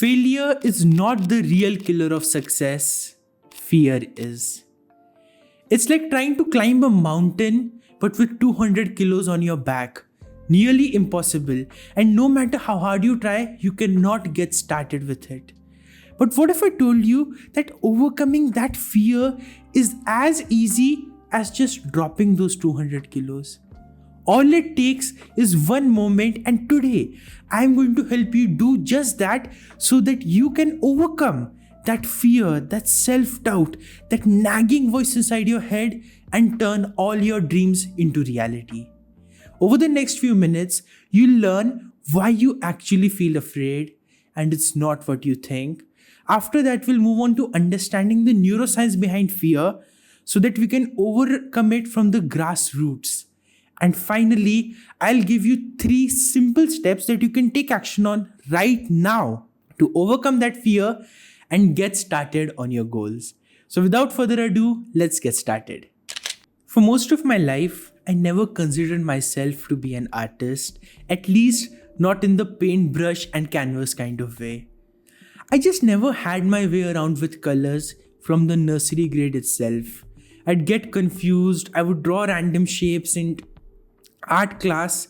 Failure is not the real killer of success, fear is. It's like trying to climb a mountain but with 200 kilos on your back. Nearly impossible, and no matter how hard you try, you cannot get started with it. But what if I told you that overcoming that fear is as easy as just dropping those 200 kilos? All it takes is one moment, and today I'm going to help you do just that so that you can overcome that fear, that self-doubt, that nagging voice inside your head and turn all your dreams into reality. Over the next few minutes, you'll learn why you actually feel afraid and it's not what you think. After that, we'll move on to understanding the neuroscience behind fear so that we can overcome it from the grassroots. And finally, I'll give you 3 simple steps that you can take action on right now to overcome that fear and get started on your goals. So without further ado, let's get started. For most of my life, I never considered myself to be an artist, at least not in the paintbrush and canvas kind of way. I just never had my way around with colors from the nursery grade itself. I'd get confused, I would draw random shapes, and art class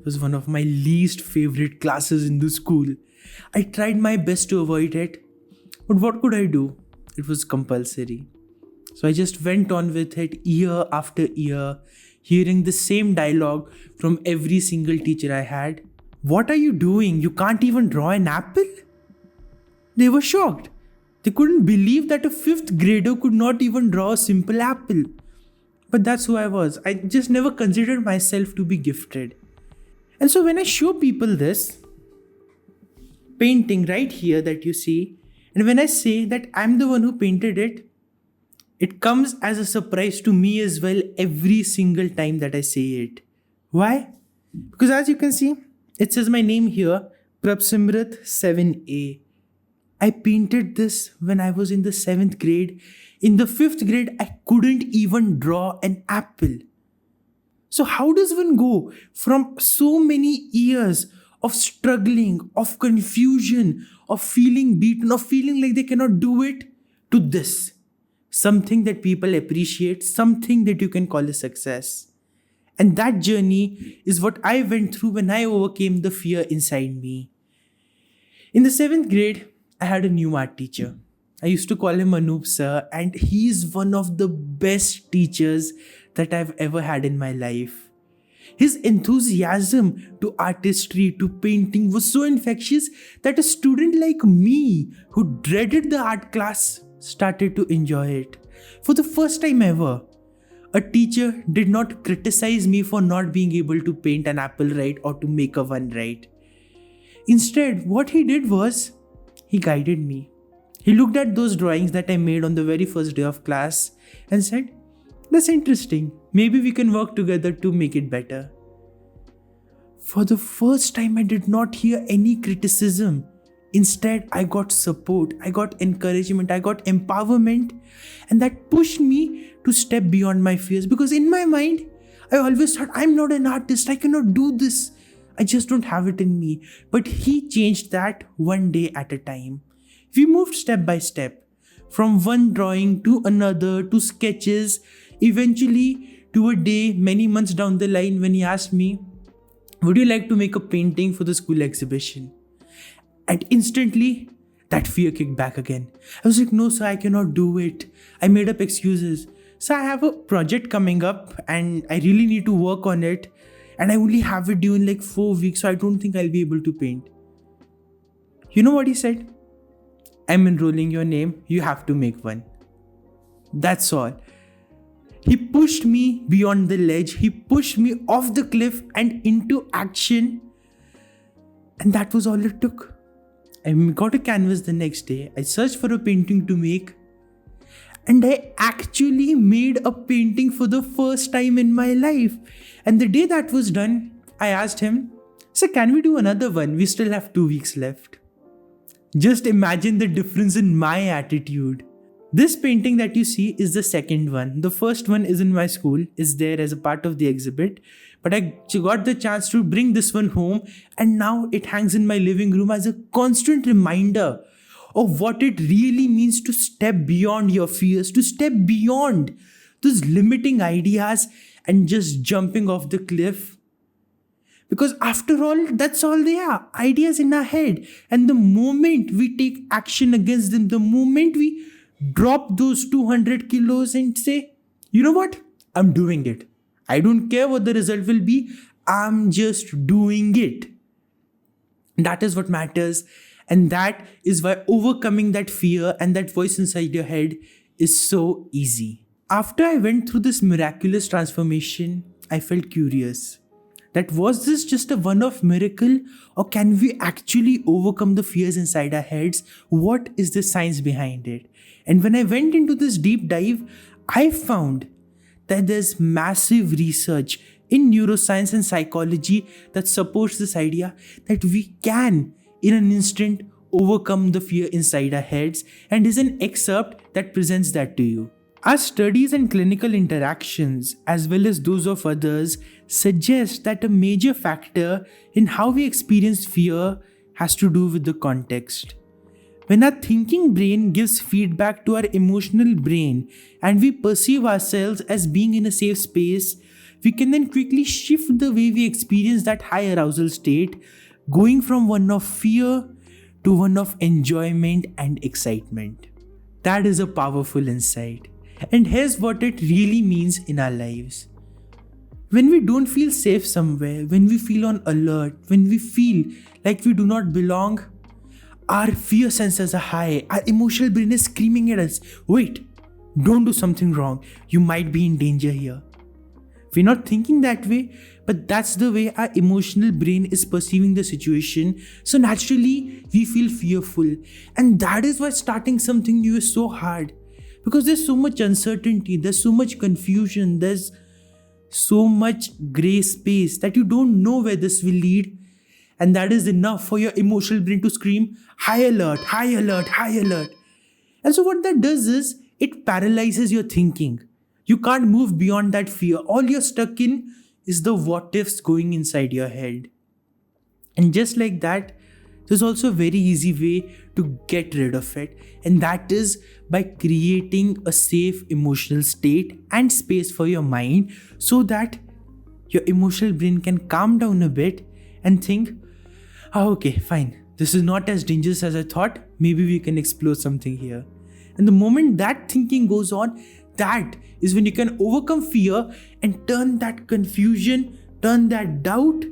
was one of my least favorite classes in the school. I tried my best to avoid it, but what could I do? It was compulsory. So I just went on with it year after year, hearing the same dialogue from every single teacher I had. What are you doing? You can't even draw an apple? They were shocked. They couldn't believe that a 5th grader could not even draw a simple apple. But that's who I was. I just never considered myself to be gifted. And so when I show people this painting right here that you see, and when I say that I'm the one who painted it, it comes as a surprise to me as well every single time that I say it. Why? Because as you can see, it says my name here, Prabhsimrat 7A. I painted this when I was in the 7th grade. In the 5th grade, I couldn't even draw an apple. So how does one go from so many years of struggling, of confusion, of feeling beaten, of feeling like they cannot do it, to this? Something that people appreciate, something that you can call a success. And that journey is what I went through when I overcame the fear inside me. In the 7th grade, I had a new art teacher. I used to call him Anoop sir, and he is one of the best teachers that I've ever had in my life. His enthusiasm to artistry, to painting was so infectious that a student like me who dreaded the art class started to enjoy it. For the first time ever, a teacher did not criticize me for not being able to paint an apple right or to make a one right. Instead, what he did was, he guided me. He looked at those drawings that I made on the very first day of class and said, "That's interesting. Maybe we can work together to make it better." For the first time, I did not hear any criticism. Instead, I got support, I got encouragement, I got empowerment, and that pushed me to step beyond my fears. Because in my mind, I always thought, I'm not an artist, I cannot do this. I just don't have it in me. But he changed that one day at a time. We moved step by step, from one drawing to another, to sketches, eventually to a day many months down the line when he asked me, "Would you like to make a painting for the school exhibition?" And instantly, that fear kicked back again. I was like, "No sir, I cannot do it." I made up excuses. "Sir, I have a project coming up and I really need to work on it. And I only have it due in like 4 weeks, so I don't think I'll be able to paint." You know what he said? "I'm enrolling your name, you have to make one." That's all. He pushed me beyond the ledge, he pushed me off the cliff and into action. And that was all it took. I got a canvas the next day, I searched for a painting to make, and I actually made a painting for the first time in my life. And the day that was done, I asked him, "Sir, can we do another one? We still have 2 weeks left." Just imagine the difference in my attitude. This painting that you see is the second one. The first one is in my school, is there as a part of the exhibit. But I got the chance to bring this one home, and now it hangs in my living room as a constant reminder of what it really means to step beyond your fears, to step beyond those limiting ideas and just jumping off the cliff. Because after all, that's all they are, ideas in our head. And the moment we take action against them, the moment we drop those 200 kilos and say, you know what, I'm doing it. I don't care what the result will be, I'm just doing it. That is what matters. And that is why overcoming that fear and that voice inside your head is so easy. After I went through this miraculous transformation, I felt curious. That was this just a one-off miracle, or can we actually overcome the fears inside our heads? What is the science behind it? And when I went into this deep dive, I found that there's massive research in neuroscience and psychology that supports this idea that we can, in an instant, overcome the fear inside our heads, and is an excerpt that presents that to you. Our studies and clinical interactions, as well as those of others, suggest that a major factor in how we experience fear has to do with the context. When our thinking brain gives feedback to our emotional brain and we perceive ourselves as being in a safe space, we can then quickly shift the way we experience that high arousal state, going from one of fear to one of enjoyment and excitement. That is a powerful insight. And here's what it really means in our lives. When we don't feel safe somewhere, when we feel on alert, when we feel like we do not belong, our fear sensors are high, our emotional brain is screaming at us, wait, don't do something wrong, you might be in danger here. We're not thinking that way, but that's the way our emotional brain is perceiving the situation. So naturally, we feel fearful. And that is why starting something new is so hard. Because there's so much uncertainty, there's so much confusion, there's so much gray space that you don't know where this will lead. And that is enough for your emotional brain to scream, high alert, high alert, high alert. And so what that does is, it paralyzes your thinking. You can't move beyond that fear. All you're stuck in is the what ifs going inside your head. And just like that, there's also a very easy way to get rid of it. And that is by creating a safe emotional state and space for your mind so that your emotional brain can calm down a bit and think, oh, okay, fine. This is not as dangerous as I thought. Maybe we can explore something here. And the moment that thinking goes on, that is when you can overcome fear and turn that confusion, turn that doubt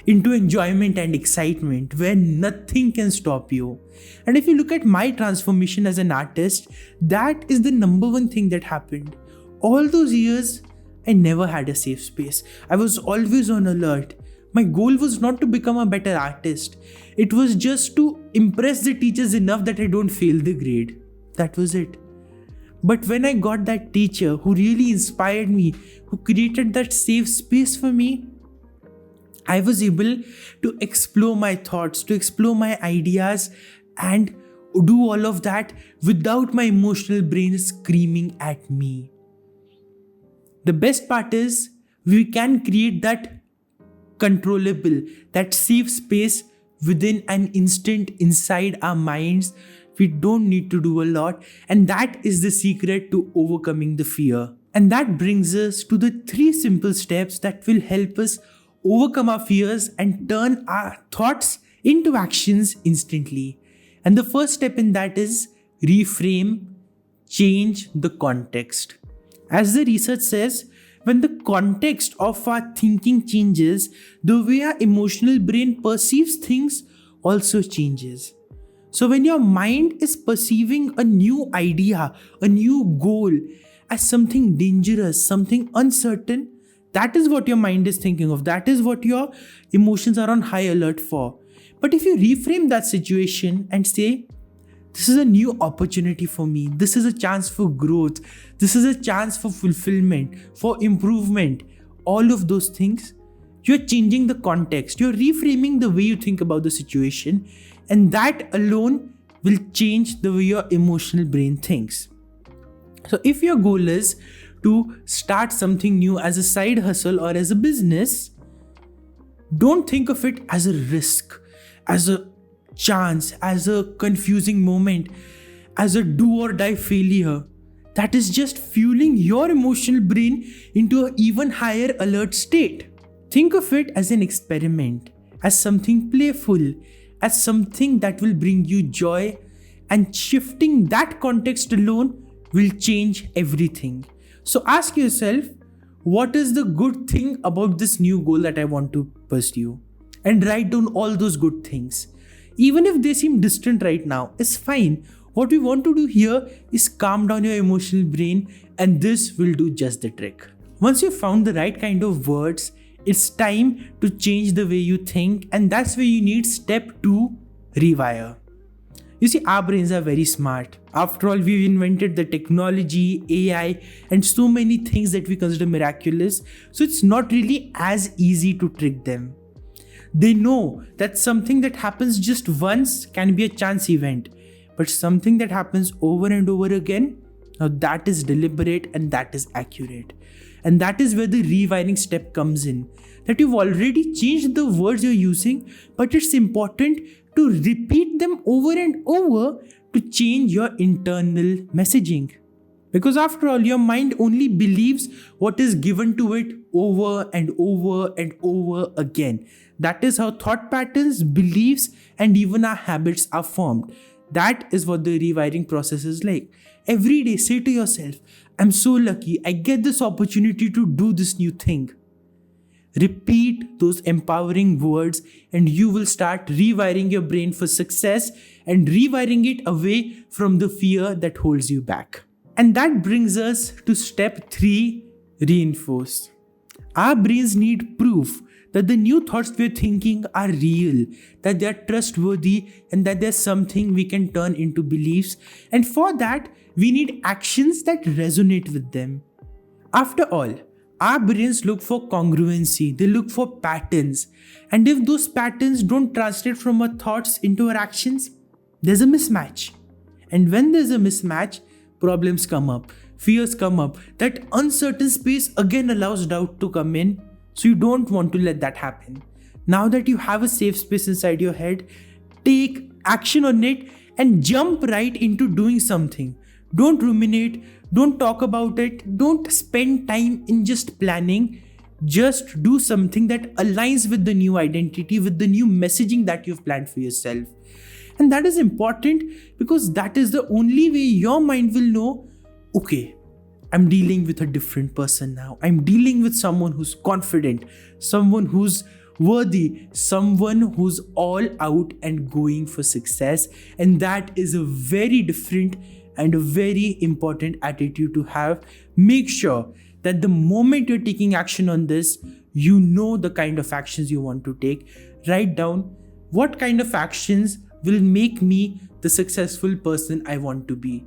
into enjoyment and excitement where nothing can stop you. And if you look at my transformation as an artist, that is the number one thing that happened. All those years, I never had a safe space. I was always on alert. My goal was not to become a better artist. It was just to impress the teachers enough that I don't fail the grade. That was it. But when I got that teacher who really inspired me, who created that safe space for me, I was able to explore my thoughts, to explore my ideas and do all of that without my emotional brain screaming at me. The best part is we can create that controllable, that safe space within an instant inside our minds. We don't need to do a lot, and that is the secret to overcoming the fear. And that brings us to the 3 simple steps that will help us overcome our fears and turn our thoughts into actions instantly. And the first step in that is reframe, change the context. As the research says, when the context of our thinking changes, the way our emotional brain perceives things also changes. So when your mind is perceiving a new idea, a new goal as something dangerous, something uncertain, that is what your mind is thinking of. That is what your emotions are on high alert for. But if you reframe that situation and say, this is a new opportunity for me, this is a chance for growth, this is a chance for fulfillment, for improvement, all of those things, you're changing the context, you're reframing the way you think about the situation, and that alone will change the way your emotional brain thinks. So if your goal is to start something new as a side hustle or as a business, don't think of it as a risk, as a chance, as a confusing moment, as a do or die failure. That is just fueling your emotional brain into an even higher alert state. Think of it as an experiment, as something playful, as something that will bring you joy, and shifting that context alone will change everything. So ask yourself, what is the good thing about this new goal that I want to pursue? And write down all those good things. Even if they seem distant right now, it's fine. What we want to do here is calm down your emotional brain, and this will do just the trick. Once you've found the right kind of words, it's time to change the way you think, and that's where you need step 2, rewire. You see, our brains are very smart. After all, we've invented the technology, AI, and so many things that we consider miraculous, so it's not really as easy to trick them. They know that something that happens just once can be a chance event, but something that happens over and over again, now that is deliberate and that is accurate. And that is where the rewiring step comes in. That you've already changed the words you're using, but it's important to repeat them over and over to change your internal messaging. Because after all, your mind only believes what is given to it over and over and over again. That is how thought patterns, beliefs, and even our habits are formed. That is what the rewiring process is like. Every day, say to yourself, I'm so lucky, I get this opportunity to do this new thing. Repeat those empowering words, and you will start rewiring your brain for success and rewiring it away from the fear that holds you back. And that brings us to step 3, reinforce. Our brains need proof that the new thoughts we're thinking are real, that they're trustworthy, and that there's something we can turn into beliefs. And for that, we need actions that resonate with them. After all, our brains look for congruency, they look for patterns. And if those patterns don't translate from our thoughts into our actions, there's a mismatch. And when there's a mismatch, problems come up, fears come up. That uncertain space again allows doubt to come in. So you don't want to let that happen. Now that you have a safe space inside your head, take action on it and jump right into doing something. Don't ruminate, don't talk about it, don't spend time in just planning. Just do something that aligns with the new identity, with the new messaging that you've planned for yourself. And that is important because that is the only way your mind will know, okay, I'm dealing with a different person now. I'm dealing with someone who's confident, someone who's worthy, someone who's all out and going for success. And that is a very different and a very important attitude to have. Make sure that the moment you're taking action on this, you know the kind of actions you want to take. Write down what kind of actions will make me the successful person I want to be.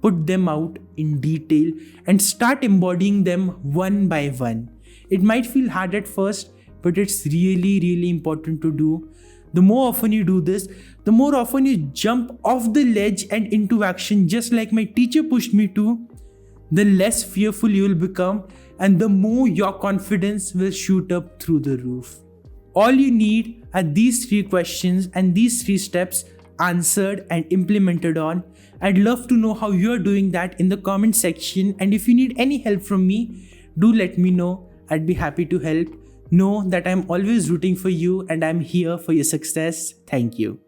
Put them out in detail and start embodying them one by one. It might feel hard at first, but it's really, really important to do. The more often you do this, the more often you jump off the ledge and into action, just like my teacher pushed me to, the less fearful you will become and the more your confidence will shoot up through the roof. All you need are these 3 questions and these 3 steps answered and implemented on. I'd love to know how you're doing that in the comment section, and if you need any help from me, do let me know. I'd be happy to help. Know that I'm always rooting for you and I'm here for your success. Thank you.